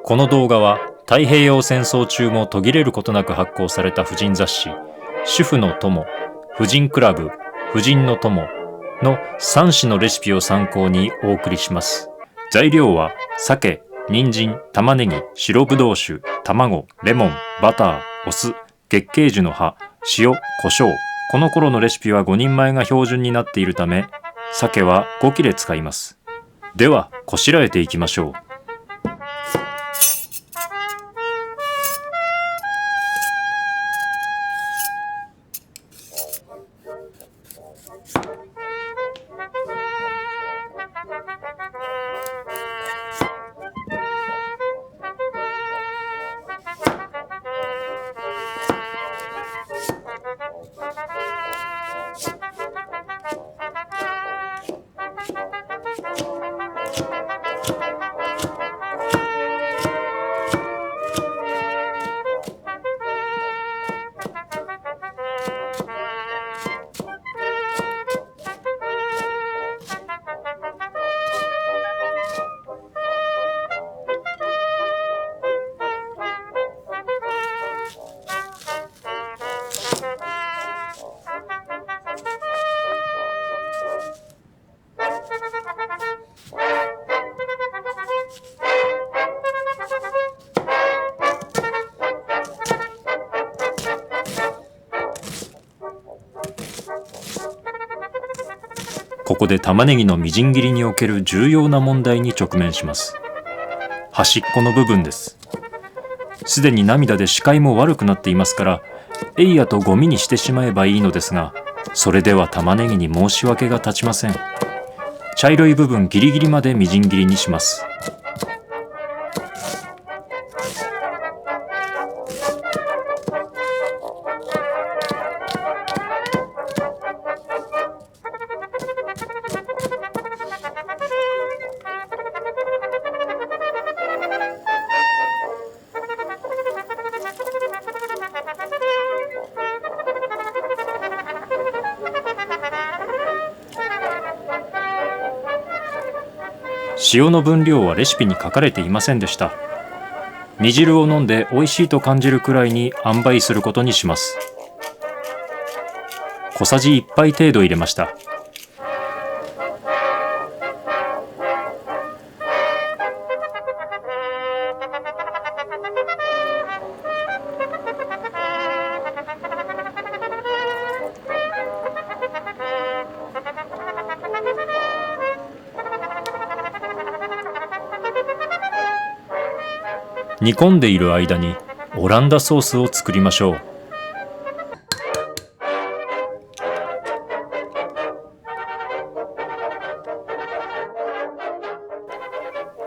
この動画は太平洋戦争中も途切れることなく発行された婦人雑誌主婦の友、婦人クラブ、婦人の友の3種のレシピを参考にお送りします。材料は鮭、人参、玉ねぎ、白ぶどう酒、卵、レモン、バター、お酢、月桂樹の葉、塩、胡椒。この頃のレシピは5人前が標準になっているため、鮭は5切れ使います。では、こしらえていきましょう。ここで玉ねぎのみじん切りにおける重要な問題に直面します。端っこの部分です。すでに涙で視界も悪くなっていますから、えいやとゴミにしてしまえばいいのですが、それでは玉ねぎに申し訳が立ちません。茶色い部分ギリギリまでみじん切りにします。塩の分量はレシピに書かれていませんでした。煮汁を飲んで美味しいと感じるくらいに塩梅することにします。小さじ1杯程度入れました。煮込んでいる間にオランダソースを作りましょう。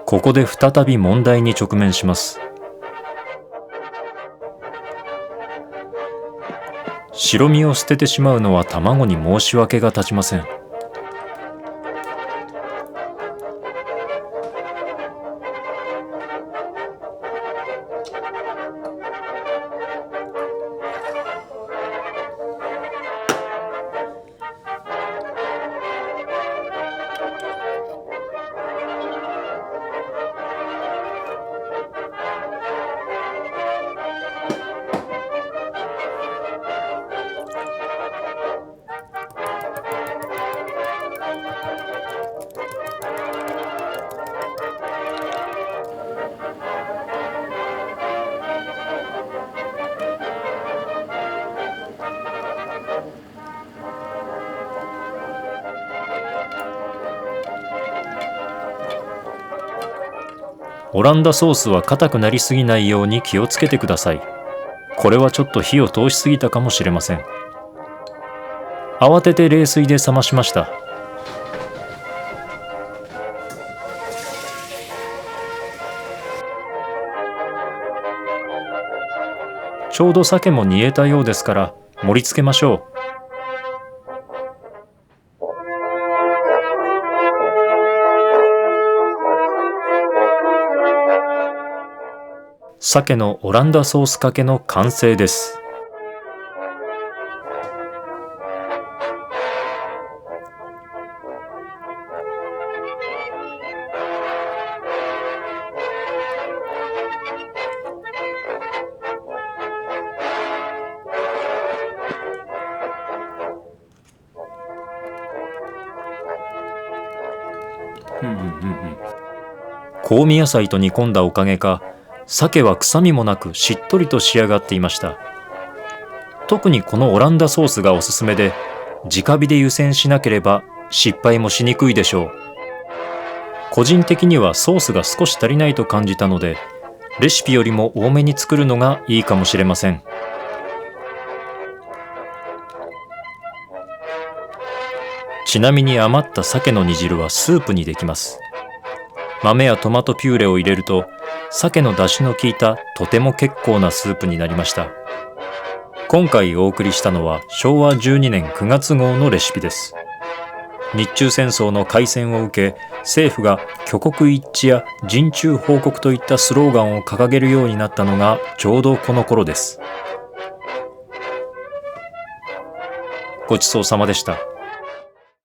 ここで再び問題に直面します。白身を捨ててしまうのは卵に申し訳が立ちません。オランダソースは硬くなりすぎないように気をつけてください。これはちょっと火を通しすぎたかもしれません。慌てて冷水で冷ましました。ちょうど鮭も煮えたようですから盛り付けましょう。鮭のオランダソースかけの完成です。香味野菜と煮込んだおかげか、鮭は臭みもなくしっとりと仕上がっていました。特にこのオランダソースがおすすめで、直火で湯煎しなければ失敗もしにくいでしょう。個人的にはソースが少し足りないと感じたので、レシピよりも多めに作るのがいいかもしれません。ちなみに余った鮭の煮汁はスープにできます。豆やトマトピューレを入れると、鮭の出汁の効いたとても結構なスープになりました。今回お送りしたのは昭和12年9月号のレシピです。日中戦争の開戦を受け、政府が挙国一致や人中報国といったスローガンを掲げるようになったのがちょうどこの頃です。ごちそうさまでした。